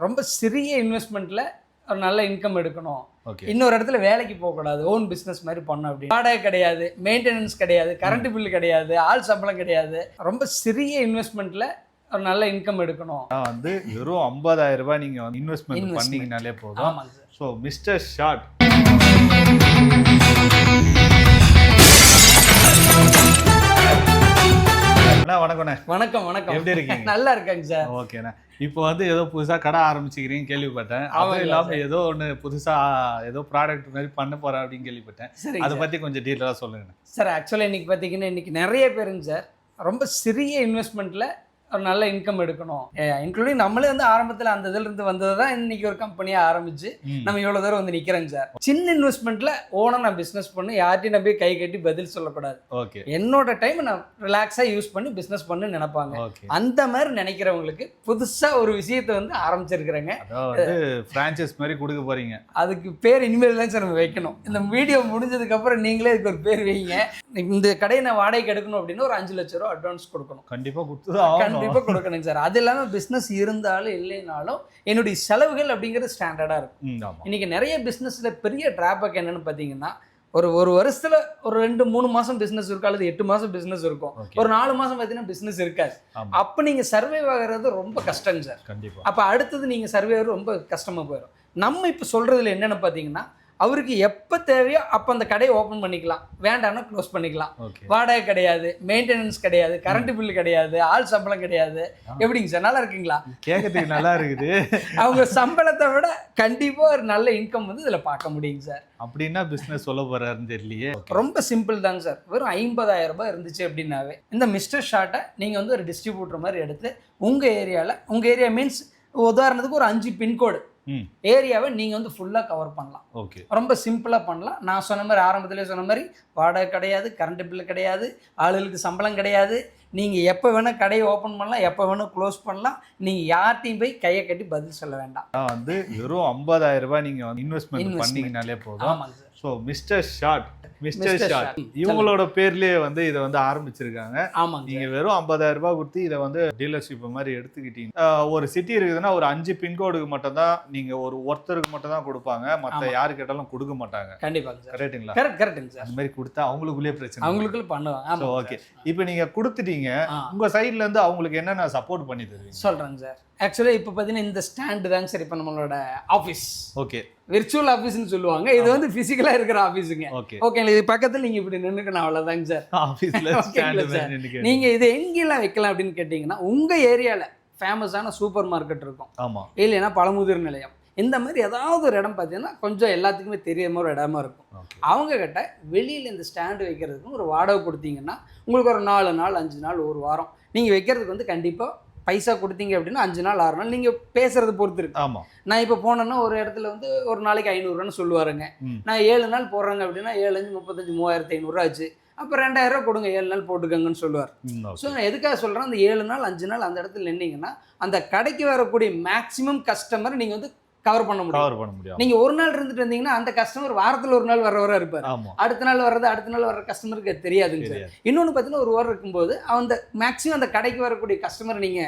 ரொம்ப சிறிய இன்வெஸ்ட்மெண்ட்ல ஒரு நல்ல இன்கம் எடுக்கணும். ஓகே. இன்னொரு இடத்துல வேலைக்கு போகக்கூடாது, ஓன் பிஸ்னஸ் மாதிரி பண்ணணும் அப்படின்னு. வாடகை கிடையாது, மெயின்டெனன்ஸ் கிடையாது, கரண்ட் பில் கிடையாது, ஆள் சம்பளம் கிடையாது. ரொம்ப சிறிய இன்வெஸ்ட்மெண்ட்ல ஒரு நல்ல இன்கம் எடுக்கணும். வந்து வெறும் 50,000 ரூபாய் நீங்க இன்வெஸ்ட்மெண்ட் பண்ணீங்கனாலே போதும். ஆமாங்க சார். ஸோ மிஸ்டர் ஷார்ட் வணக்கண்ணே. வணக்கம் வணக்கம். எப்படி இருக்கீங்க? நல்லா இருக்காங்க சார். ஓகேண்ணா. இப்போ வந்து ஏதோ புதுசா கடை ஆரம்பிச்சுக்கிறீங்க கேள்விப்பட்டேன். அதுவும் இல்லாம ஏதோ ஒன்று புதுசா ஏதோ ப்ராடக்ட் மாதிரி பண்ண போறேன் அப்படின்னு கேள்விப்பட்டேன். அதை பத்தி கொஞ்சம் டீட்டெயிலாக சொல்லுங்க சார். ஆக்சுவலாக இன்னைக்கு பார்த்தீங்கன்னா இன்னைக்கு நிறைய பேருங்க சார் ரொம்ப சிறிய இன்வெஸ்ட்மெண்ட்ல ஒரு நல்ல இன்கம் எடுக்கணும். இன்க்ளூடிங் நம்மளே வந்து ஆரம்பத்தில் அந்த இதுல இருந்து வந்தது தான் இன்னைக்கு ஒரு கம்பெனியா ஆரம்பிச்சு நம்ம இவ்வளவு தூரம் வந்து நிக்கிறேங்க சார். சின்ன இன்வெஸ்ட்மெண்ட்ல ஓனா நான் பிசினஸ் பண்ணி யார்ட்டையும் நம்பி கை கட்டி பதில் சொல்லக்கூடாது. ஓகே. என்னோட டைம் நான் ரிலாக்ஸா யூஸ் பண்ணி பிசினஸ் பண்ணு நினைப்பாங்க. அந்த மாதிரி நினைக்கிறவங்களுக்கு புதுசா ஒரு விஷயத்தை வந்து ஆரம்பிச்சிருக்கிறேங்க. அதாவது பிரான்சைஸ் மாதிரி கொடுக்க போறீங்க. அதுக்கு பேர் இனிமேல் தான் சார் நம்ம வைக்கணும். இந்த வீடியோ முடிஞ்சதுக்கு அப்புறம் நீங்களே இதுக்கு ஒரு பேர் வைங்க. இந்த கடையை நான் வாடகைக்கு எடுக்கணும் அப்படின்னு ஒரு 5 லட்சம் ரூபா அட்வான்ஸ் கொடுக்கணும். கண்டிப்பா கொடுத்துதான் கண்டிப்பா கொடுக்கணுங்க சார். அது இல்லாம பிசினஸ் இருந்தாலும் இல்லைனாலும் என்னுடைய செலவுகள் அப்படிங்கிறது ஸ்டாண்டர்டா இருக்கும். இன்னைக்கு நிறைய பிசினஸ்ல பெரிய டிராபேக் என்னன்னு பாத்தீங்கன்னா, ஒரு வருஷத்துல ஒரு 2-3 மாசம் பிசினஸ் இருக்கும், அல்லது 8 மாசம் பிசினஸ் இருக்கும், ஒரு 4 மாசம் பார்த்தீங்கன்னா பிசினஸ் இருக்காது. அப்ப நீங்க சர்வைவ் ஆகிறது ரொம்ப கஷ்டங்க சார். அப்ப அடுத்தது நீங்க சர்வே ரொம்ப கஷ்டமா போயிடும். நம்ம இப்ப சொல்றதுல என்னன்னு பாத்தீங்கன்னா, அவருக்கு எப்போ தேவையோ அப்போ அந்த கடையை ஓப்பன் பண்ணிக்கலாம், வேண்டாம்னா க்ளோஸ் பண்ணிக்கலாம். வாடகை கிடையாது, மெயின்டெனன்ஸ் கிடையாது, கரண்ட் பில் கிடையாது, ஆள் சம்பளம் கிடையாது. எப்படிங்க சார், நல்லா இருக்குங்களா? கேட்கறதுக்கு நல்லா இருக்குது. அவங்க சம்பளத்தை விட கண்டிப்பாக ஒரு நல்ல இன்கம் வந்து இதில் பார்க்க முடியுங்க சார். அப்படின்னா பிஸ்னஸ் சொல்ல போறாருன்னு தெரியலையே. ரொம்ப சிம்பிள் தாங்க சார். வெறும் 50,000 ரூபாய் இருந்துச்சு அப்படின்னாவே இந்த மிஸ்டர் ஷார்ட்டை நீங்கள் வந்து ஒரு டிஸ்ட்ரிபியூட்டர் மாதிரி எடுத்து உங்கள் ஏரியாவில், உங்கள் ஏரியா மீன்ஸ் உதாரணத்துக்கு ஒரு 5 பின்கோடு ஏரியாவை நீங்கள் வந்து ஃபுல்லாக கவர் பண்ணலாம். ஓகே. ரொம்ப சிம்பிளாக பண்ணலாம். நான் சொன்ன மாதிரி ஆரம்பத்திலே சொன்ன மாதிரி வாடகை கிடையாது, கரண்ட் பில்லு கிடையாது, ஆளுகளுக்கு சம்பளம் கிடையாது. நீங்கள் எப்போ வேணால் கடையை ஓப்பன் பண்ணலாம், எப்போ வேணால் க்ளோஸ் பண்ணலாம். நீங்கள் யார்ட்டையும் போய் கையை கட்டி பதில் சொல்ல வேண்டாம். வந்து வெறும் 50,000 ரூபாய் நீங்கள் இன்வெஸ்ட்மெண்ட் பண்ணீங்கனாலே போதும். ஆமாங்க சார். ஸோ மிஸ்டர் ஷார்ட் இவங்களோட பேர்லயே வந்து இதை வந்து ஆரம்பிச்சிருக்காங்க. நீங்க வெறும் 50,000 ரூபாய் கொடுத்து இதை வந்து டீலர்ஷிப் மாதிரி எடுத்துக்கிட்டீங்க. ஒரு சிட்டி இருக்குதுன்னா ஒரு 5 பின்கோடுக்கு மட்டும் தான் நீங்க ஒருத்தருக்கு மட்டும் தான் கொடுப்பாங்க, மற்ற யாரு கேட்டாலும் கொடுக்க மாட்டாங்க. கண்டிப்பா. கரெக்ட்டுங்களா? கரெக்ட்டுங்க சார். அந்த மாதிரி கொடுத்தா அவங்களுக்குள்ளே பிரச்சனை, அவங்களுக்குள்ள பண்ணுவாங்க. ஓகே. இப்போ நீங்க கொடுத்துட்டீங்க, உங்க சைட்ல இருந்து அவங்களுக்கு என்னென்ன சப்போர்ட் பண்ணி தருவீங்க? சொல்றேங்க சார். ஆக்சுவலாக இப்போ பார்த்தீங்கன்னா இந்த ஸ்டாண்டு தாங்க சார் இப்போ நம்மளோட ஆஃபீஸ். ஓகே. விர்ச்சுவல் ஆஃபீஸ்ன்னு சொல்லுவாங்க. இது வந்து ஃபிசிக்கலாக இருக்கிற ஆஃபீஸுங்க. ஓகே. இது பக்கத்தில் நீங்கள் இப்படி நின்றுக்கணும், அவ்வளோதாங்க சார். ஆஃபீஸில் நீங்கள் இது எங்கெல்லாம் வைக்கலாம் அப்படின்னு கேட்டிங்கன்னா, உங்கள் ஏரியாவில் ஃபேமஸான சூப்பர் மார்க்கெட் இருக்கும், ஆமாம், இல்லைன்னா பழமுதிர் நிலையம், இந்த மாதிரி ஏதாவது ஒரு இடம் பார்த்தீங்கன்னா கொஞ்சம் எல்லாத்துக்குமே தெரியாம ஒரு இடமா இருக்கும். அவங்க கிட்ட வெளியில் இந்த ஸ்டாண்டு வைக்கிறதுக்கு ஒரு வாடகை கொடுத்தீங்கன்னா உங்களுக்கு ஒரு 4 நாள் 5 நாள் ஒரு வாரம் நீங்கள் வைக்கிறதுக்கு வந்து கண்டிப்பாக பைசா கொடுத்தீங்க அப்படின்னா 5 நாள் 6 நாள் நீங்கள் பேசுறது பொறுத்து இருக்கு. ஆமாம். நான் இப்போ போனேன்னா ஒரு இடத்துல வந்து ஒரு நாளைக்கு 500 ரூபான்னு சொல்லுவாருங்க. நான் 7 நாள் போடுறாங்க அப்படின்னா 7 5 35 3500 ஆச்சு. அப்போ 2000 ரூபா கொடுங்க, 7 நாள் போட்டுக்கங்கன்னு சொல்லுவார். ஸோ நான் எதுக்காக சொல்கிறேன், அந்த 7 நாள் 5 நாள் அந்த இடத்துல நின்னீங்கன்னா அந்த கடைக்கு வரக்கூடிய மேக்ஸிமம் கஸ்டமர் நீங்கள் வந்து கவர் பண்ண முடியும். நீங்க ஒரு நாள் இருந்துட்டு வந்தீங்கன்னா அந்த கஸ்டமர் வாரத்துல ஒரு நாள் வர்றவரா இருப்பார். அடுத்த நாள் வர்ற கஸ்டமருக்கு தெரியாதுங்க சார். இன்னொன்னு பார்த்தீங்கன்னா ஒரு வாரம் இருக்கும்போது அந்த மேக்ஸிமம் அந்த கடைக்கு வரக்கூடிய கஸ்டமர் நீங்க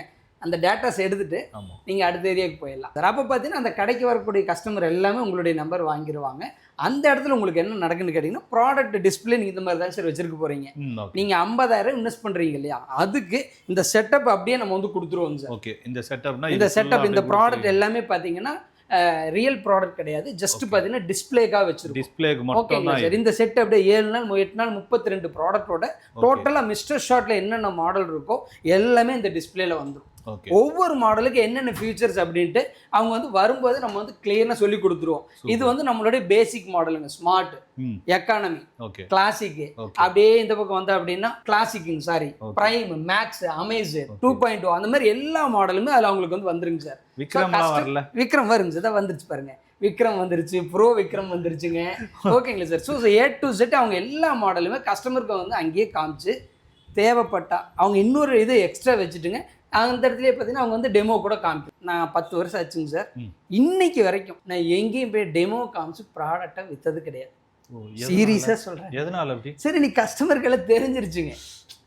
அந்த டேட்டாஸ் எடுத்துட்டு நீங்க அடுத்த ஏரியாவுக்கு போயிடலாம். அப்போ பார்த்தீங்கன்னா அந்த கடைக்கு வரக்கூடிய கஸ்டமர் எல்லாமே உங்களுடைய நம்பர் வாங்கிடுவாங்க. அந்த இடத்துல உங்களுக்கு என்ன நடக்குன்னு கேட்டீங்கன்னா, ப்ராடக்ட் டிஸ்பிளே நீங்க இந்த மாதிரி தான் சார் வச்சிருக்க போறீங்க. நீங்க 50,000 இன்வெஸ்ட் பண்றீங்க இல்லையா, அதுக்கு இந்த செட்டப் அப்படியே நம்ம வந்து கொடுத்துருவோம் சார். ஓகே. இந்த செட்டப் இந்த ப்ராடக்ட் எல்லாமே பார்த்தீங்கன்னா ரியல் ப்ராடக்ட் கிடையாது, ஜஸ்ட் பார்த்தீங்கன்னா டிஸ்பிளேக்காக வச்சிருக்கோம். ஓகேங்களா சார். இந்த செட் அப்படியே 7 நாள் 8 நாள் 32 ப்ராடக்டோட டோட்டலாக மிஸ்டர் ஷார்ட்ல என்னென்ன மாடல் இருக்கோ எல்லாமே இந்த டிஸ்பிளேல வந்துடும். ஒவ்வொரு மாடலுக்கு என்னென்ன ஃபீச்சர்ஸ் அப்படின்ட்டு அவங்க வந்து வரும்போது நம்ம வந்து கிளியராக சொல்லி கொடுத்துருவோம். இது வந்து நம்மளுடைய பேசிக் மாடலுங்க. ஸ்மார்ட், எக்கானமி, கிளாசிக், அப்படியே இந்த பக்கம் வந்து அப்படின்னா கிளாசிக்குங்க, சாரி பிரைம், மேக்ஸ், அமேஸ் 2.0 அந்த மாதிரி எல்லா மாடலுமே அதில் அவங்களுக்கு வந்து வந்துருங்க சார். விக்ரம் வருங்க சார், வந்துருச்சு பாருங்க. விக்ரம் வந்துருச்சு, ப்ரோ விக்ரம் வந்துருச்சுங்க. ஓகேங்களா sir. So A to Z அவங்க எல்லா மாடலுமே கஸ்டமருக்கு வந்து அங்கேயே காமிச்சு தேவைப்பட்டா அவங்க இன்னொரு இது எக்ஸ்ட்ரா வச்சுட்டுங்க அந்த இடத்துல பார்த்தீங்கன்னா அவங்க வந்து டெமோ கூட காமிக்கும். நான் 10 வருஷம் ஆச்சுங்க சார். இன்னைக்கு வரைக்கும் நான் எங்கேயும் போய் டெமோ காமிச்சு ப்ராடக்டை விற்றது கிடையாது. சீரியஸாக சொல்கிறேன். எதனால அப்படி? சரி, நீ கஸ்டமர்களை தெரிஞ்சிருச்சுங்க.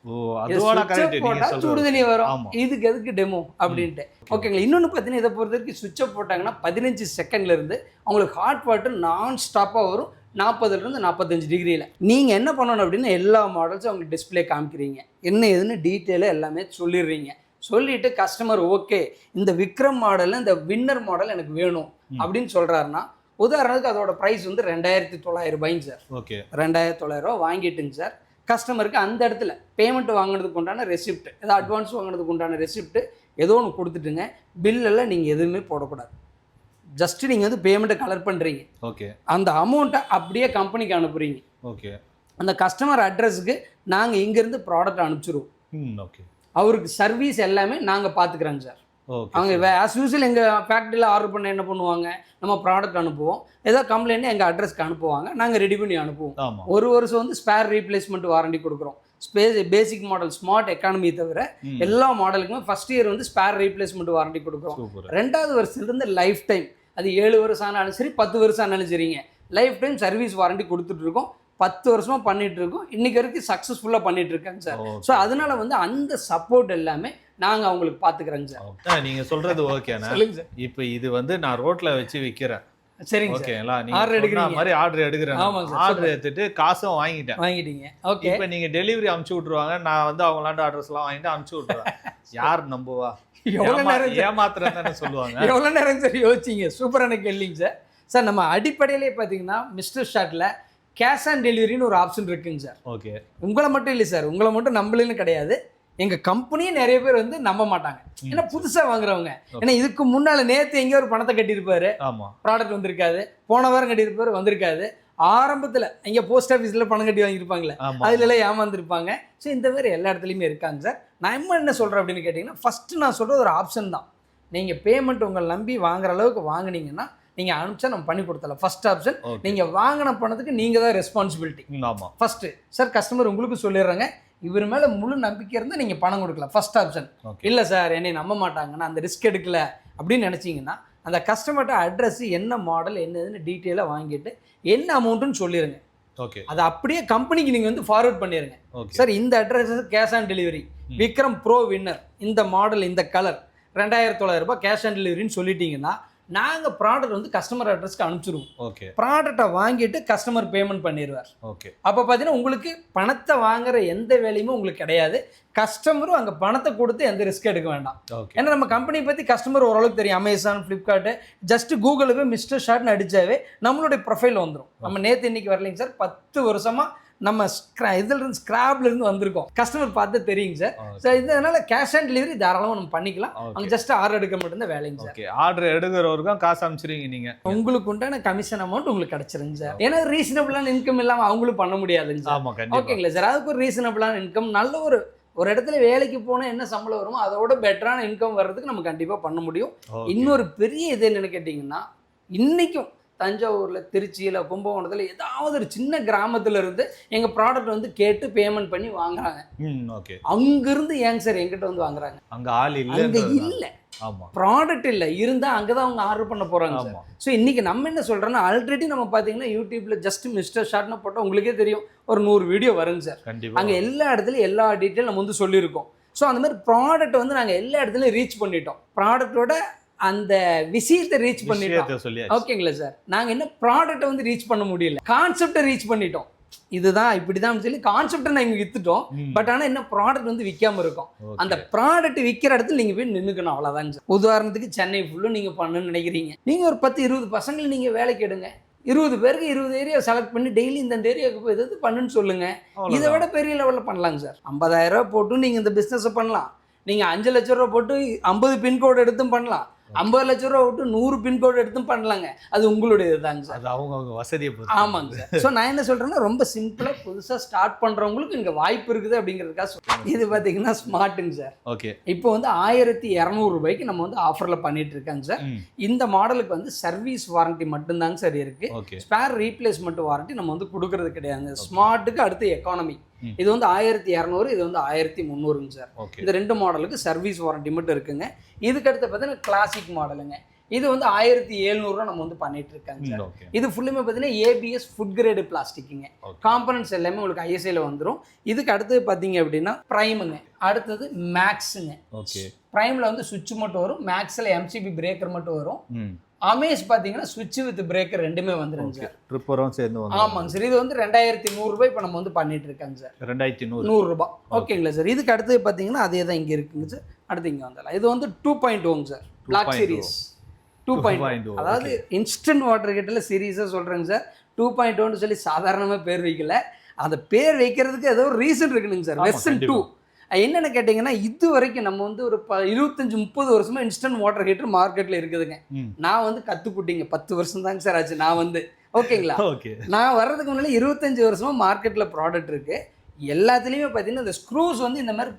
ஓ அதுவான கரெக்ட் நீங்க சொல்றது சுடு தண்ணி வரும், இதுக்கு எதுக்கு டெமோ அப்படின்ட்டு. ஓகேங்களா. இன்னொன்று பார்த்தீங்கன்னா இதை பொறுத்த வரைக்கும் சுவிட்சை போட்டாங்கன்னா 15 செகண்ட்ல இருந்து அவங்களுக்கு ஹாட் வாட்டர் நான் ஸ்டாப்பாக வரும் 40லேருந்து 45 டிகிரியில். நீங்கள் என்ன பண்ணணும் அப்படின்னா எல்லா மாடல்ஸும் அவங்களுக்கு டிஸ்பிளே காமிக்கிறீங்க, என்ன ஏதுன்னு டீட்டெயிலாக எல்லாமே சொல்லிடுறீங்க. சொல்லிட்டு கஸ்டமர் ஓகே இந்த விக்ரம் மாடலில் இந்த வின்னர் மாடல் எனக்கு வேணும் அப்படின்னு சொல்கிறாருன்னா, உதாரணத்துக்கு அதோட ப்ரைஸ் வந்து 2900 ரூபாய்ங்க சார். ஓகே 2900 ரூபா வாங்கிட்டுங்க சார். கஸ்டமருக்கு அந்த இடத்துல பேமெண்ட் வாங்கினதுக்கு உண்டான ரெசிப்ட், ஏதோ அட்வான்ஸ் வாங்கினதுக்கு உண்டான ரெசிப்ட் ஏதோ ஒன்று கொடுத்துட்டுங்க. பில்லெல்லாம் நீங்கள் எதுவுமே போடக்கூடாது. ஜஸ்ட் நீங்கள் வந்து பேமெண்ட்டை கலர் பண்ணுறீங்க. ஓகே அந்த அமௌண்ட்டை அப்படியே கம்பெனிக்கு அனுப்புகிறீங்க. ஓகே அந்த கஸ்டமர் அட்ரஸுக்கு நாங்கள் இங்கேருந்து ப்ராடக்ட் அனுப்பிச்சிடுவோம். ஓகே அவருக்கு சர்வீஸ் எல்லாமே நாங்கள் பார்த்துக்குறோங்க சார். அவங்க ஆஸ் யூஸ்வல் எங்கள் ஃபேக்ட்ரியில் ஆர்டர் பண்ண என்ன பண்ணுவாங்க, நம்ம ப்ராடக்ட் அனுப்புவோம், ஏதோ கம்ப்ளைண்ட் எங்கள் அட்ரஸ்க்கு அனுப்புவாங்க, நாங்கள் ரெடி பண்ணி அனுப்புவோம். ஒரு வருஷம் வந்து ஸ்பேர் ரீப்ளேஸ்மெண்ட் வாரண்டி கொடுக்குறோம். பேசிக் மாடல் ஸ்மார்ட் எக்கானமி தவிர எல்லா மாடலுக்குமே ஃபர்ஸ்ட் இயர் வந்து ஸ்பேர் ரீப்ளேஸ்மெண்ட் வாரண்டி கொடுக்குறோம். 2வது வருஷத்துலேருந்து லைஃப் டைம், அது 7 வருஷம் ஆனாலும் சரி 10 வருஷம் ஆனாலும் சரிங்க, லைஃப் டைம் சர்வீஸ் வாரண்டி கொடுத்துட்ருக்கோம். 10 வருஷமாக பண்ணிட்டு இருக்கோம், இன்னைக்கு வரைக்கும் சக்ஸஸ்ஃபுல்லாக பண்ணிட்டு இருக்காங்க சார். ஸோ அதனால வந்து அந்த சப்போர்ட் எல்லாமே நாங்கள் அவங்களுக்கு பார்த்துக்கிறோங்க சார். நீங்கள் சொல்கிறது ஓகேண்ணா. இப்போ இது வந்து நான் ரோட்டில் வச்சு விற்கிறேன், சரிங்க ஓகேங்களா, ஆர்டர் எடுக்கிற மாதிரி ஆர்டர் எடுக்கிறேன். ஆர்டர் எடுத்துட்டு காசும் வாங்கிட்டீங்க. ஓகே இப்போ நீங்கள் டெலிவரி அனுப்பிச்சு விட்ருவாங்க, நான் வந்து அவங்களாண்ட அட்ரஸ்லாம் வாங்கிட்டு அனுப்பிச்சு விட்ருவேன். யார் நம்புவா? எவ்வளோ நேரம் ஏமாத்துறேன் தானே சொல்லுவாங்க. எவ்வளோ நேரம் சார் யோசிச்சிங்க? சூப்பரான கேள்விங்க சார். சார் நம்ம அடிப்படையிலே பார்த்தீங்கன்னா மிஸ்டர் ஷார்ட்டில் கேஷ் ஆன் டெலிவரின்னு ஒரு ஆப்ஷன் இருக்குங்க சார். ஓகே உங்களை மட்டும் இல்லை சார், உங்களை மட்டும் நம்பலன்னு கிடையாது, எங்கள் கம்பெனியே நிறைய பேர் வந்து நம்ப மாட்டாங்க. ஏன்னா புதுசாக வாங்குறவங்க, ஏன்னா இதுக்கு முன்னால் நேற்று எங்கேயோ ஒரு பணத்தை கட்டியிருப்பாரு, ப்ராடக்ட் வந்திருக்காது, போன வாரம் கட்டியிருப்பாரு வந்திருக்காது, ஆரம்பத்தில் எங்கே போஸ்ட் ஆஃபீஸில் பணம் கட்டி வாங்கியிருப்பாங்களே அதுலலாம் ஏமாந்துருப்பாங்க. ஸோ இந்த மாதிரி எல்லா இடத்துலையுமே இருக்காங்க சார். நான் என்ன சொல்கிறேன் அப்படின்னு கேட்டிங்கன்னா, ஃபஸ்ட்டு நான் சொல்கிறது ஒரு ஆப்ஷன் தான். நீங்கள் பேமெண்ட் உங்களை நம்பி வாங்குற அளவுக்கு வாங்கினீங்கன்னா நீங்கள் அனுப்பிச்சா நம்ம பண்ணி கொடுத்தலாம். ஃபர்ஸ்ட் ஆப்ஷன், நீங்கள் வாங்கின பணத்துக்கு நீங்கள் தான் ரெஸ்பான்சிபிலிட்டி. ஆமாம் ஃபஸ்ட்டு சார் கஸ்டமர் உங்களுக்கு சொல்லிடுறாங்க, இவர் மேலே முழு நம்பிக்கை இருந்தால் நீங்கள் பணம் கொடுக்கலாம். First option. இல்லை சார் என்னை நம்ப மாட்டாங்கன்னா அந்த ரிஸ்க் எடுக்கல அப்படின்னு நினச்சிங்கன்னா, அந்த கஸ்டமர்கிட்ட அட்ரஸ் என்ன மாடல் என்னதுன்னு டீட்டெயிலாக வாங்கிட்டு என்ன அமௌண்ட்டுன்னு சொல்லிடுங்க. ஓகே அதை அப்படியே கம்பெனிக்கு நீங்கள் வந்து ஃபார்வர்ட் பண்ணிடுங்க. சார் இந்த address cash on delivery, Vikram bro winner, இந்த மாடல் இந்த கலர் 2900 ரூபாய் கேஷ் ஆன் டெலிவரின்னு சொல்லிட்டீங்கன்னா நாங்கள் ப்ராடக்ட் வந்து கஸ்டமர் அட்ரஸ்க்கு அனுப்பிச்சிடுவோம். ஓகே ப்ராடக்டை வாங்கிட்டு கஸ்டமர் பேமெண்ட் பண்ணிடுவார். ஓகே அப்போ பார்த்தீங்கன்னா உங்களுக்கு பணத்தை வாங்குற எந்த வேலையுமே உங்களுக்கு கிடையாது. கஸ்டமரும் அங்கே பணத்தை கொடுத்து எந்த ரிஸ்க் எடுக்க வேண்டாம். ஏன்னா நம்ம கம்பெனி பற்றி கஸ்டமர் ஓரளவுக்கு தெரியும். அமேசான், ஃப்ளிப்கார்ட்டு, ஜஸ்ட் கூகுளுக்கு மிஸ்டர் ஷார்ட்னு அடித்தாவே நம்மளுடைய ப்ரொஃபைல் வந்துடும். நம்ம நேற்று இன்னைக்கு வரலைங்க சார், 10 வருஷமாக நம்ம இதிலிருந்து ஸ்கிராப்லேருந்து வந்திருக்கோம். கஸ்டமர் பார்த்து தெரியுங்க சார். ஸோ இதனால கேஷ் ஆன் டெலிவரி தாராளமாக நம்ம பண்ணிக்கலாம். அங்கே ஜஸ்ட் ஆர்டர் எடுக்க மட்டும்தான் வேலைங்க சார். ஓகே ஆர்டர் எடுக்கிறவருக்கும் காசு அனுப்பிச்சிருவீங்க நீங்கள், உங்களுக்கு உண்டான கமிஷன் அமௌண்ட் உங்களுக்கு கிடச்சிருங்க சார். ஏன்னா ரீசனபிளான இன்கம் இல்லாமல் அவங்களும் பண்ண முடியாதுங்க சார். ஓகேங்களா சார், அதுக்கு ஒரு ரீசனபிளான இன்கம், நல்ல ஒரு இடத்துல வேலைக்கு போனால் என்ன சம்பளம் வருமோ அதோட பெட்டரான இன்கம் வர்றதுக்கு நம்ம கண்டிப்பாக பண்ண முடியும். இன்னொரு பெரிய இது என்னென்னு கேட்டிங்கன்னா, இன்றைக்கும் தஞ்சாவூரில், திருச்சியில், கும்பகோணத்தில் ஏதாவது ஒரு சின்ன கிராமத்தில் இருந்து எங்கள் ப்ராடக்ட் வந்து கேட்டு பேமெண்ட் பண்ணி வாங்குறாங்க. ஓகே அங்கேருந்து ஏங்க சார் எங்கிட்ட வந்து வாங்குறாங்க? அங்கே ஆள் இல்லை, அங்கே இல்லை, ப்ராடக்ட் இல்லை, இருந்தால் அங்கே தான் அவங்க ஆர்டர் பண்ண போகிறாங்க சார். ஸோ இன்றைக்கி நம்ம என்ன சொல்கிறோன்னா, ஆல்ரெடி நம்ம பார்த்தீங்கன்னா யூடியூப்பில் ஜஸ்ட் மிஸ்டர் ஷார்ட்னு போட்டால் உங்களுக்கே தெரியும் ஒரு 100 வீடியோ வருங்க சார். அங்கே எல்லா இடத்துலையும் எல்லா டீட்டெயில் நம்ம வந்து சொல்லியிருக்கோம். ஸோ அந்த மாதிரி ப்ராடக்ட் வந்து நாங்கள் எல்லா இடத்துலையும் ரீச் பண்ணிட்டோம். ப்ராடக்டோட அந்த விஷயத்தை ரீச் பண்ணிட்டோம். ஓகேங்களா சார், நாங்கள் என்ன ப்ராடக்ட்டை வந்து ரீச் பண்ண முடியல, கான்செப்டை ரீச் பண்ணிட்டோம். இதுதான் இப்படிதான் சொல்லி கான்செப்டை நாங்கள் வித்துட்டோம். பட் ஆனால் என்ன ப்ராடக்ட் வந்து விற்காம இருக்கும். அந்த ப்ராடக்ட் விற்கிற இடத்துல நீங்கள் போய் நின்றுக்கணும், அவ்வளோதாங்க சார். உதாரணத்துக்கு சென்னை ஃபுல்லும் நீங்கள் பண்ணணும்னு நினைக்கிறீங்க, நீங்கள் ஒரு 10-20 பசங்களை நீங்கள் வேலைக்கு எடுங்க, 20 பேருக்கு 20 ஏரியா செலக்ட் பண்ணி டெய்லி இந்த ஏரியாவுக்கு போய் எதாவது பண்ணுன்னு சொல்லுங்க. இதை விட பெரிய லெவலில் பண்ணலாங்க சார். 50,000 ரூபா போட்டு நீங்கள் இந்த பிஸ்னஸை பண்ணலாம். நீங்கள் 5 லட்ச ரூபா போட்டு 50 பின்கோடு எடுத்தும் பண்ணலாம். 50 லட்ச ரூபா விட்டு 100 பின்கோடு எடுத்தும் பண்ணலாங்க. அது உங்களுடைய தாங்க சார், அவங்க வசதியை பொறுத்து. ஆமாங்க சார். ஸோ நான் என்ன சொல்கிறேன்னா, ரொம்ப சிம்பிளாக புதுசாக ஸ்டார்ட் பண்ணுறவங்களுக்கு இங்கே வாய்ப்பு இருக்குது அப்படிங்கிறதுக்காக சொல்கிறேன். இது பார்த்தீங்கன்னா ஸ்மார்ட்டுங்க சார். ஓகே இப்போ வந்து 1200 ரூபாய்க்கு நம்ம வந்து ஆஃபரில் பண்ணிட்டு இருக்காங்க சார். இந்த மாடலுக்கு வந்து சர்வீஸ் வாரண்டி மட்டும்தாங்க சார் இருக்குது. ஸ்பேர் ரீப்ளேஸ்மெண்ட் வாரண்டி நம்ம வந்து கொடுக்கறது கிடையாது. ஸ்மார்ட்டுக்கு அடுத்து எக்கானமி, இது வந்து 1200, இது வந்து 1300ங்க சார். இந்த 2 மாடலுக்கு சர்வீஸ் வாரண்டி மட்டும் இருக்குங்க. இதுக்கடுத்து பார்த்தீங்கன்னா கிளாசிக் மாடலுங்க. இது வந்து 1700 நம்ம வந்து பண்ணிட்டு இருக்காங்க சார். இது ஃபுல்லுமே பார்த்தீங்கன்னா ABS ஃபுட் கிரேடு பிளாஸ்டிக்குங்க. காம்பனன்ட்ஸ் எல்லாமே உங்களுக்கு ISIல வந்துடும். இதுக்கு அடுத்தது பார்த்தீங்க அப்படின்னா ப்ரைமுங்க, அடுத்தது மேக்ஸுங்க. ப்ரைமில் வந்து சுவிட்ச் மட்டும் வரும், மேக்ஸில் MCB பிரேக்கர் மட்டும் வரும். அமேஸ் பார்த்தீங்கன்னா சுவிட்ச் வித் பிரேக்கர் ரெண்டுமே வந்துருங்க சார். ட்ரிப்பரும் சேர்ந்து வந்து. ஆமாங்க சார். இது வந்து 2100 ரூபாய் இப்போ நம்ம வந்து பண்ணிட்டு இருக்காங்க சார். 2100 ரூபாய். ஓகேங்களா சார். இதுக்கு அடுத்தது பார்த்தீங்கன்னா அதே தான் இங்கே இருக்குங்க சார். அடுத்து இங்கே வந்துடலாம். இது வந்து 2.0 சார், பிளாக் சீரிஸ் 2.0. அதாவது இன்ஸ்டன்ட் வாட்டர் ஹீட்டரில் சீரீஸாக சொல்கிறேங்க சார். 2.0ன்னு சொல்லி சாதாரணமாக பேர் வைக்கல, அந்த பேர் வைக்கிறதுக்கு ஏதோ ஒரு ரீசன் இருக்குதுங்க சார். வெர்ஷன் 2 என்னென்னு கேட்டிங்கன்னா, இது வரைக்கும் நம்ம வந்து ஒரு 25-30 வருஷமாக இன்ஸ்டன்ட் வாட்டர் ஹீட்டர் மார்க்கெட்டில் இருக்குதுங்க. நான் வந்து கற்றுக்குட்டிங்க 10 வருஷம் தாங்க சார் ஆச்சு நான் வந்து. ஓகேங்களா. நான் வர்றதுக்கு முன்னாடி 25 வருஷமாக மார்க்கெட்டில் ப்ராடக்ட் இருக்குது. எல்லாத்துலேயுமே பார்த்தீங்கன்னா இந்த ஸ்க்ரூஸ் வந்து இந்த மாதிரி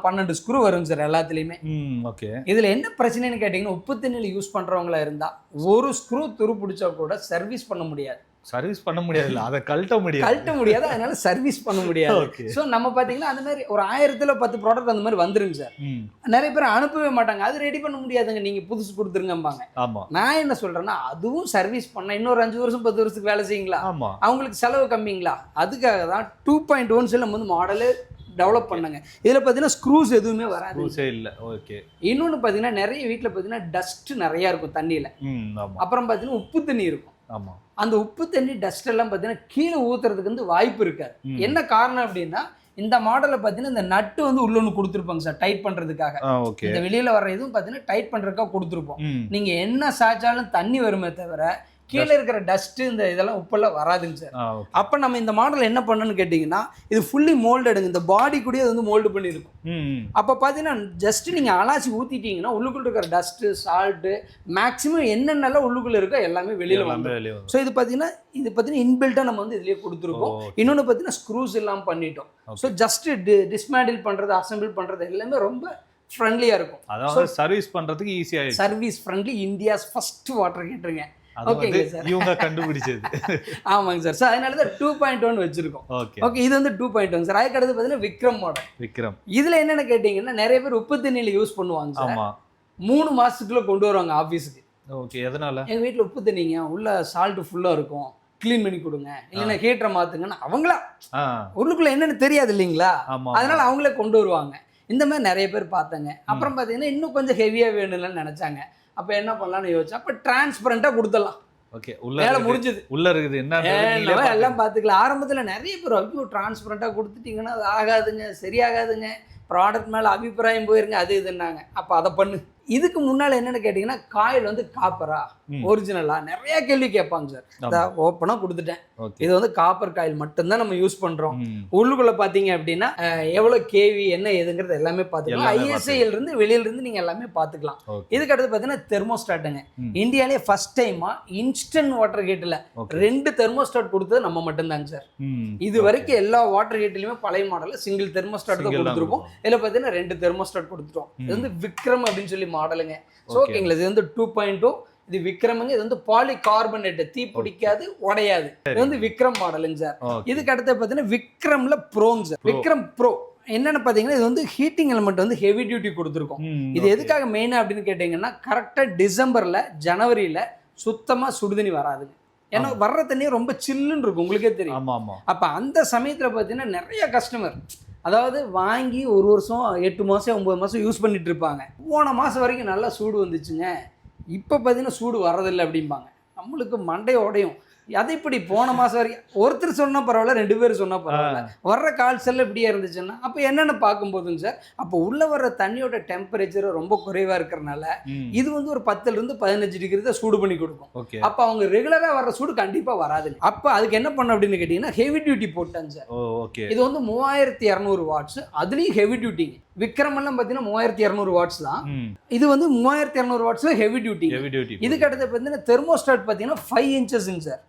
12 ஸ்க்ரூ வருங்க சார் எல்லாத்துலேயுமே. ஓகே. இதில் என்ன பிரச்சனைன்னு கேட்டிங்கன்னா, உப்பு தண்ணியில் யூஸ் பண்ணுறவங்களா இருந்தால் ஒரு ஸ்க்ரூ துரு பிடிச்சா கூட சர்வீஸ் பண்ண முடியாது. சர்வீஸ் பண்ண முடியாது, அதை கழட்ட முடியாது, அதனால சர்வீஸ் பண்ண முடியாது. ஸோ நம்ம பார்த்தீங்கன்னா அந்த மாதிரி ஒரு 1000ல் 10 ப்ராடக்ட் அந்த மாதிரி வந்துருங்க சார். நிறைய பேர் அனுப்பவே மாட்டாங்க, அது ரெடி பண்ண முடியாதுங்க, நீங்கள் புதுசு கொடுத்துருங்கம்பாங்க. நான் என்ன சொல்கிறேன்னா, அதுவும் சர்வீஸ் பண்ண இன்னொரு 5 வருஷம் 10 வருஷத்துக்கு வேலை செய்யுங்களா, அவங்களுக்கு செலவு கம்மிங்களா. அதுக்காக தான் 2.1 நம்ம வந்து மாடலு டெவலப் பண்ணாங்க. இதில் பார்த்தீங்கன்னா ஸ்க்ரூஸ் எதுவுமே வராது இல்லை. ஓகே. இன்னொன்று பார்த்தீங்கன்னா நிறைய வீட்டில் பார்த்தீங்கன்னா டஸ்ட் நிறையா இருக்கும் தண்ணியில். அப்புறம் பார்த்தீங்கன்னா உப்பு தண்ணி இருக்கும். ஆமாம். அந்த உப்பு தண்ணி டஸ்ட் எல்லாம் பார்த்தீங்கன்னா கீழே ஊற்றுறதுக்கு வந்து வாய்ப்பு இருக்காது. என்ன காரணம் அப்படின்னா, இந்த மாடலில் பார்த்தீங்கன்னா இந்த நட்டு வந்து உள்ள ஒன்று கொடுத்துருப்பாங்க சார் டைட் பண்ணுறதுக்காக. இந்த வெளியில் வர இதுவும் பார்த்தீங்கன்னா டைட் பண்ணுறதுக்காக கொடுத்துருப்போம். நீங்கள் என்ன சாய்ச்சாலும் தண்ணி வருமே தவிர கீழே இருக்கிற டஸ்ட் இந்த இதெல்லாம் உப்பெல்லாம் வராதுங்க சார். அப்போ நம்ம இந்த மாடல் என்ன பண்ணணும்னு கேட்டிங்கன்னா, இது ஃபுல்லி மோல்டடுங்க, இந்த பாடி கூட அது வந்து மோல்டு பண்ணியிருக்கும். அப்போ பார்த்தீங்கன்னா ஜஸ்ட் நீங்கள் அலாசி ஊற்றிட்டீங்கன்னா உள்ளுக்குள்ள இருக்கிற டஸ்ட்டு சால்ட்டு மேக்ஸிமம் என்னென்னலாம் உள்ளுக்குள்ளே இருக்கோ எல்லாமே வெளியில் வந்துடும். ஸோ இது பார்த்தீங்கன்னா இன்பில்ட்டாக நம்ம வந்து இதுலேயே கொடுத்துருக்கோம். இன்னொன்று பார்த்தீங்கன்னா ஸ்க்ரூஸ் இல்லாமல் பண்ணிட்டோம். ஸோ ஜஸ்ட் டிஸ்மேண்டில் பண்ணுறது, அசம்பிள் பண்ணுறது எல்லாமே ரொம்ப ஃப்ரெண்ட்லியாக இருக்கும். அதாவது சர்வீஸ் பண்ணுறதுக்கு ஈஸியாக, service friendly, India's first water ஹீட்டருங்க. ஓகேங்க சார், இவங்க கண்டுபிடிச்சது. ஆமாங்க சார். ஸோ அதனால தான் 2.1 வச்சிருக்கோம். ஓகே. இது வந்து 2.1 சார். அதுக்கு அடுத்து பார்த்தீங்கன்னா விக்ரம் மாடல். விக்ரம் இதில் என்னென்னு கேட்டிங்கன்னா, நிறைய பேர் உப்பு தண்ணியில் யூஸ் பண்ணுவாங்க சார். 3 மாதத்துக்குள்ளே கொண்டு வருவாங்க ஆஃபீஸுக்கு. ஓகே. எதனால? எங்கள் வீட்டில் உப்பு தண்ணிங்க உள்ள சால்ட்டு ஃபுல்லாக இருக்கும், க்ளீன் பண்ணி கொடுங்க, இல்லைன்னா ஹீட்டரை மாற்றுங்கன்னு அவங்களா உள்ளுக்குள்ளே என்னென்னு தெரியாது இல்லைங்களா, அதனால அவங்களே கொண்டு வருவாங்க. இந்த மாதிரி நிறைய பேர் பார்த்தாங்க. அப்புறம் பார்த்தீங்கன்னா இன்னும் கொஞ்சம் ஹெவியாக வேணும்னு நினச்சாங்க. அப்போ என்ன பண்ணலான்னு யோசிச்சா, அப்போ டிரான்ஸ்பரண்டாக கொடுத்துடலாம். ஓகே. வேலை முடிஞ்சது. உள்ள இருக்குது என்ன எல்லாம் பார்த்துக்கலாம். ஆரம்பத்தில் நிறைய பேர் ஐயோ டிரான்ஸ்பரண்டாக கொடுத்துட்டிங்கன்னா அது ஆகாதுங்க, சரியாகாதுங்க, ப்ராடக்ட் மேலே அபிப்பிராயம் போயிருங்க, அது இதுன்னாங்க. அப்போ அதை பண்ணு. இதுக்கு முன்னால் என்னென்னு கேட்டிங்கன்னா, காயில் வந்து காப்பரா ஒரிஜினலா நிறைய கேள்வி கேட்பாங்க சார். அதை ஓப்பனாக கொடுத்துட்டேன். இது வந்து காப்பர் காயில் மட்டும்தான் நம்ம யூஸ் பண்ணுறோம். உள்ளுக்குள்ளே பார்த்தீங்க அப்படின்னா எவ்வளோ கேவி என்ன ஏதுங்கிறது எல்லாமே பார்த்துக்கலாம். ISIல இருந்து வெளியிலிருந்து நீங்கள் எல்லாமே பார்த்துக்கலாம். இதுக்கு அடுத்து பார்த்தீங்கன்னா தெர்மோஸ்டாட்டுங்க. இந்தியாவிலே ஃபர்ஸ்ட் டைமாக இன்ஸ்டன்ட் வாட்டர் ஹீட்டில் 2 தெர்மோஸ்டாட் கொடுத்தது நம்ம மட்டும்தாங்க சார். இது வரைக்கும் எல்லா வாட்டர் ஹீட்டிலுமே பழைய மாடலில் சிங்கிள் தெர்மோஸ்டாட் தான் கொடுத்துருப்போம். இதில் பார்த்தீங்கன்னா 2 தெர்மோஸ்டாட் கொடுத்துட்டோம். இது வந்து விக்ரம் அப்படின்னு சொல்லி மாடலுங்க. ஓகேங்களா. இது வந்து 2.0. இது விக்ரமுங்க. இது வந்து பாலிகார்பனேட், தீ பிடிக்காது, உடையாது. இது வந்து விக்ரம் மாடலுங்க சார். இதுக்கு அடுத்து பார்த்தீங்கன்னா விக்ரம்ல ப்ரோங்க சார். விக்ரம் ப்ரோ என்னென்னு பார்த்தீங்கன்னா, இது வந்து ஹீட்டிங் எலிமெண்ட் வந்து ஹெவி டியூட்டி கொடுத்துருக்கோம். இது எதுக்காக மெயினாக அப்படின்னு கேட்டிங்கன்னா, கரெக்டாக டிசம்பரில் ஜனவரியில் சுத்தமாக சுடுதண்ணி வராதுங்க. ஏன்னா வர்ற தண்ணியும் ரொம்ப சில்லுன்னு இருக்கும், உங்களுக்கே தெரியும். அப்போ அந்த சமயத்தில் பார்த்தீங்கன்னா நிறைய கஸ்டமர் அதாவது வாங்கி 1 வருஷம் 8 மாதம் 9 மாதம் யூஸ் பண்ணிட்டு இருப்பாங்க. போன மாதம் வரைக்கும் நல்லா சூடு வந்துச்சுங்க, இப்போ பார்த்தீங்கன்னா சூடு வர்றதில்லை அப்படிம்பாங்க. நம்மளுக்கு மண்டைய உடையும். அதை இப்படி போன மாதம் வரைக்கும் ஒருத்தர் சொன்னால் பரவாயில்ல, 2 பேர் சொன்னால் பரவாயில்ல, வர்ற கால் செல்ல இப்படியே இருந்துச்சுன்னா அப்போ என்னென்னு பார்க்கும்போதுங்க சார், அப்போ உள்ளே வர்ற தண்ணியோட டெம்பரேச்சர் ரொம்ப குறைவாக இருக்கிறனால இது வந்து ஒரு 10லிருந்து 15 டிகிரி தான் சூடு பண்ணி கொடுக்கும். அப்போ அவங்க ரெகுலராக வர்ற சூடு கண்டிப்பாக வராதுங்க. அப்போ அதுக்கு என்ன பண்ண அப்படின்னு கேட்டிங்கன்னா ஹெவி டியூட்டி போட்டாங்க சார். இது வந்து 3200 வாட்ஸ், அதுலேயும் ஹெவி டியூட்டிங்க. விக்ரம் எல்லாம் பார்த்தீங்கன்னா 3200 வாட்ஸ் தான். இது வந்து 3200 வாட்ஸ்ல ஹெவி டியூட்டி. இதுக்கு அடுத்து பார்த்தீங்கன்னா தெர்மோஸ்டாட் பார்த்தீங்கன்னா 5 இன்ச்சஸ்ங்க சார்.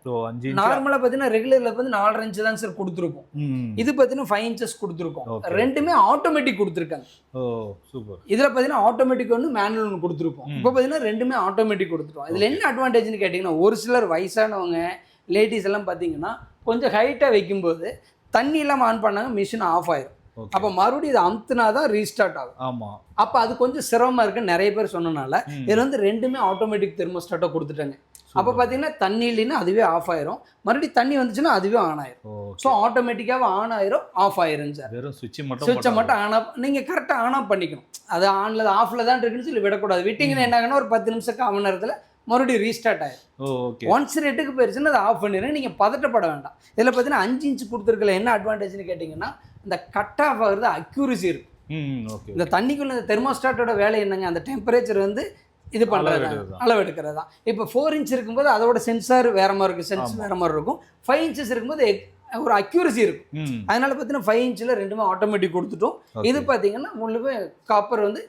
நார்மலாக பார்த்தீங்கன்னா ரெகுலரில் வந்து 4.5 இன்ச் தான் சார் கொடுத்துருக்கோம். இது பார்த்தீங்கன்னா 5 இன்ச்சஸ் கொடுத்துருக்கோம். ரெண்டுமே ஆட்டோமேட்டிக் கொடுத்துருக்காங்க. இதில் பார்த்தீங்கன்னா ஆட்டோமேட்டிக் ஒன்று, மேனுவல் ஒன்று கொடுத்துருக்கோம். இப்போ பார்த்தீங்கன்னா ரெண்டுமே ஆட்டோமேட்டிக் கொடுத்துருக்கோம். இதில் என்ன அட்வான்டேஜ்னு கேட்டிங்கன்னா, ஒரு சிலர் வயசானவங்க லேடிஸ் எல்லாம் பார்த்தீங்கன்னா கொஞ்சம் ஹைட்டாக வைக்கும்போது தண்ணி இல்லாமல் ஆன் பண்ணாங்க மிஷின் ஆஃப் ஆயிரும். அப்போ மறுபடியும் இதை அமுத்துனா தான் ரீஸ்டார்ட் ஆகும். ஆமா, அப்போ அது கொஞ்சம் சிரமமா இருக்குன்னு நிறைய பேர் சொன்னனால இதுல வந்து ரெண்டுமே ஆட்டோமேட்டிக் தெர்மோஸ்டாட்டை கொடுத்துட்டாங்க. அப்போ பார்த்தீங்கன்னா தண்ணி இல்லைன்னா அதுவே ஆஃப் ஆயிரும், மறுபடியும் தண்ணி வந்துச்சுன்னா அதுவே ஆன் ஆயிரும். ஸோ ஆட்டோமேட்டிக்காக ஆன் ஆயிரும், ஆஃப் ஆயிரும் சார். வெறும் சுவிட்சை மட்டும் ஆன் ஆஃப் நீங்கள் கரெக்டாக ஆன் ஆஃப் பண்ணிக்கணும். அது ஆனில் ஆஃபில் தான் இருக்குன்னு சொல்லி விடக்கூடாது. விட்டிங்கன்னா என்ன ஆகுன்னா ஒரு 10 நிமிஷம் 1/4 மணி நேரத்தில் மறுபடியும் ரீஸ்டார்ட் ஆயிரும். ஒன்ஸ் ரெட்டுக்கு போயிருச்சுன்னா அதை ஆஃப் பண்ணிடுங்க. நீங்கள் பதட்டப்பட வேண்டாம். இதில் பார்த்தீங்கன்னா 5 இன்ச் கொடுத்துருக்கல என்ன அட்வான்டேஜ்னு கேட்டிங்கன்னா இந்த கட் ஆஃப் ஆகுறது அக்யூரசி இருக்கும். இந்த தண்ணிக்குள்ள இந்த தெர்மோஸ்டாட்டோட வேலை என்னங்க, அந்த டெம்பரேச்சர் வந்து இது பண்ணுறது, அளவு எடுக்கிறது தான். இப்போ 4 இன்ச் இருக்கும்போது அதோட சென்சார் வேற மாதிரி இருக்கும், சென்ஸ் வேற மாதிரி இருக்கும். 5 இன்ச்சஸ் இருக்கும்போது ஒரு அக்யூரசி இருக்கும். அதனால பார்த்தீங்கன்னா 5 இன்ச்சில் ரெண்டுமே ஆட்டோமேட்டிக் கொடுத்துட்டோம். இது பார்த்தீங்கன்னா உங்களுக்கு காப்பர் வந்து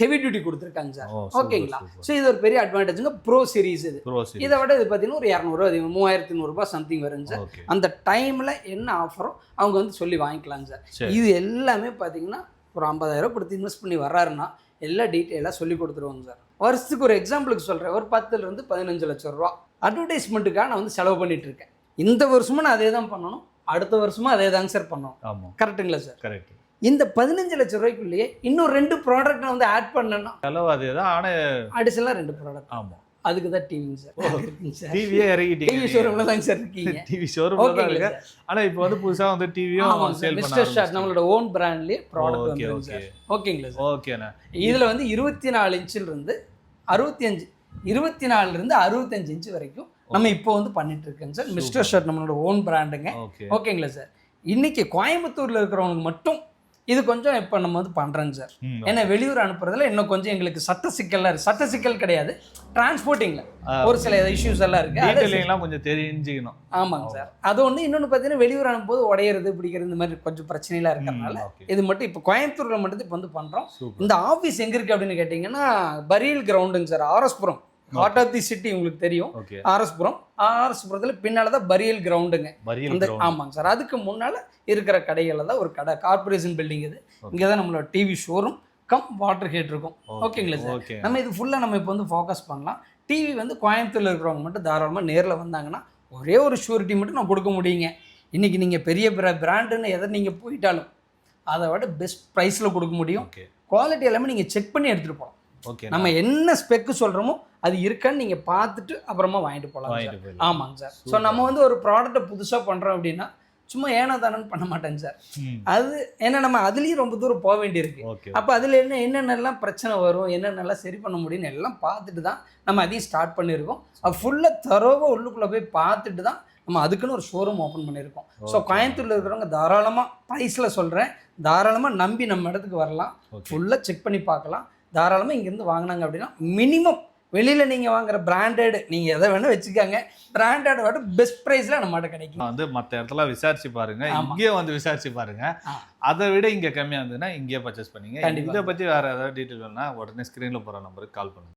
ஹெவி டியூட்டி கொடுத்துருக்காங்க சார். ஓகேங்களா? ஸோ இது ஒரு பெரிய அட்வான்டேஜுங்க. ப்ரோ சீரிஸ் இது. இதை விட இது பார்த்தீங்கன்னா ஒரு 200 அதிகம், 3100 சம்திங் வருங்க சார். அந்த டைமில் என்ன ஆஃபரோ அவங்க வந்து சொல்லி வாங்கிக்கலாங்க சார். இது எல்லாமே பார்த்தீங்கன்னா ஒரு 50,000 கொடுத்து இன்வெஸ்ட் பண்ணி வர்றாருன்னா எல்லா டீட்டெயிலாக சொல்லி கொடுத்துருவாங்க சார். வருஷத்துக்கு ஒரு எக்ஸாம்பிளுக்கு சொல்கிறேன், ஒரு 10 to 15 லட்சம் ரூபா அட்வர்டைஸ்மெண்ட்டுக்காக நான் வந்து செலவு பண்ணிட்டு இருக்கேன். இந்த வருஷமும் நான் அதே தான் பண்ணணும், அடுத்த வருஷமும் அதே தாங்க சார் பண்ணணும். ஆமாம், கரெக்டுங்களா சார்? கரெக்ட். இந்த 15 லட்சம் ரூபாய்க்குள்ளேயே இன்னும் 2 ப்ராடக்ட் நான் வந்து ஆட் பண்ணேன்னா செலவு அதே தான், ஆனால் அடிஷனலாக 2 ப்ராடக்ட். ஆமாம், அதுக்கு தான் டிவிங்க சார். டிவியே இறங்கிட்டீங்க, டிவி ஷோரூம்ல தான் சார் இருக்கீங்க. டிவி ஷோரூம்ல தான் இருக்கு. ஆனா இப்போ வந்து புதுசா வந்து டிவியும் சேல் பண்ணாங்க. மிஸ்டர் ஷாட் நம்மளோட ஓன் பிராண்ட்லயே ப்ராடக்ட் வந்துருக்கு சார். ஓகேங்களா சார்? ஓகேண்ணா. இதுல வந்து 24 இன்ச்சில் இருந்து 65, 24 இருந்து 65 இன்ச் வரைக்கும் நம்ம இப்போ வந்து பண்ணிட்டு இருக்கோங்க சார். மிஸ்டர் ஷாட் நம்மளோட ஓன் பிராண்டுங்க. ஓகேங்களா சார்? இன்னைக்கு கோயம்புத்தூர்ல இருக்கிறவங்களுக்கு மட்டும் இது கொஞ்சம் இப்போ நம்ம வந்து பண்ணுறோங்க சார். ஏன்னா வெளியூர் அனுப்புறதுல இன்னும் கொஞ்சம் எங்களுக்கு சட்ட சிக்கல் கிடையாது, டிரான்ஸ்போர்ட்டிங்கில் ஒரு சில இஷ்யூஸ் எல்லாம் இருக்குது, கொஞ்சம் தெரிஞ்சுக்கணும். ஆமாங்க சார். அது ஒன்று. இன்னொன்று பார்த்தீங்கன்னா வெளியூர் அனுப்பும்போது உடையிறது பிடிக்கிறது இந்த மாதிரி கொஞ்சம் பிரச்சனைலாம் இருக்கிறதுனால இது மட்டும் இப்போ கோயம்புத்தூரில் மட்டும் இப்போ வந்து பண்ணுறோம். இந்த ஆஃபீஸ் எங்கே இருக்குது அப்படின்னு கேட்டிங்கன்னா பரியல் கிரவுண்டுங்க sir, RS Puram. Heart of the city உங்களுக்கு தெரியும், ஆர்எஸ்புரத்தில் பின்னால் தான் பரியல் கிரவுண்டுங்க. ஆமாங்க சார். அதுக்கு முன்னால் இருக்கிற கடைகளில் தான் ஒரு கடை, கார்பரேஷன் பில்டிங் இது. இங்கே தான் நம்மளோட TV showroom come water heat இருக்கும். ஓகேங்களா சார்? நம்ம இது ஃபுல்லாக நம்ம இப்போ வந்து ஃபோக்கஸ் பண்ணலாம். டிவி வந்து கோயம்புத்தூரில் இருக்கிறவங்க மட்டும் தாராளமாக நேரில் வந்தாங்கன்னா ஒரே ஒரு ஷூரிட்டி மட்டும் நான் கொடுக்க முடியுங்க. இன்றைக்கி நீங்கள் பெரிய பிராண்டுன்னு எதை நீங்கள் போயிட்டாலும் அதை விட பெஸ்ட் ப்ரைஸில் கொடுக்க முடியும். குவாலிட்டி எல்லாமே நீங்கள் செக் பண்ணி எடுத்துகிட்டு போகலாம். நம்ம என்ன ஸ்பெக்கு சொல்கிறோமோ அது இருக்கான்னு நீங்கள் பார்த்துட்டு அப்புறமா வாங்கிட்டு போகலாம். ஆமாங்க சார். ஸோ நம்ம வந்து ஒரு ப்ராடக்ட்டை புதுசாக பண்ணுறோம் அப்படின்னா சும்மா ஏனோ தானன்னு பண்ண மாட்டேங்க சார். அது ஏன்னா நம்ம அதுலேயும் ரொம்ப தூரம் போக வேண்டியிருக்கு. அப்போ அதில் என்னென்னலாம் பிரச்சனை வரும், என்னென்னலாம் சரி பண்ண முடியும்னு எல்லாம் பார்த்துட்டு தான் நம்ம அதையும் ஸ்டார்ட் பண்ணியிருக்கோம். அது ஃபுல்லாக தரோவாக உள்ளுக்குள்ளே போய் பார்த்துட்டு தான் நம்ம அதுக்குன்னு ஒரு ஷோரூம் ஓப்பன் பண்ணியிருக்கோம். ஸோ கோயம்புத்தூரில் இருக்கிறவங்க தாராளமாக ப்ரைஸில் சொல்கிறேன், தாராளமாக நம்பி நம்ம இடத்துக்கு வரலாம், ஃபுல்லாக செக் பண்ணி பார்க்கலாம். தாராளமாக இங்கேருந்து வாங்கினாங்க அப்படின்னா மினிமம் வெளியில் நீங்கள் வாங்குற பிராண்டட் நீங்கள் எதை வேணால் வச்சுக்காங்க, பிராண்டட் விட பெஸ்ட் ப்ரைஸில் நம்மகிட்ட கிடைக்கும். வந்து மற்ற இடத்துல விசாரிச்சு பாருங்க, இங்கேயே வந்து விசாரிச்சு பாருங்க. அதை விட இங்கே கம்மியாக இருந்ததுன்னா இங்கேயே பர்ச்சேஸ் பண்ணிங்க. இதை பற்றி வேறு ஏதாவது டீட்டெயில் வேணும்னா உடனே ஸ்க்ரீனில் போகிற நம்பருக்கு கால் பண்ணுங்க.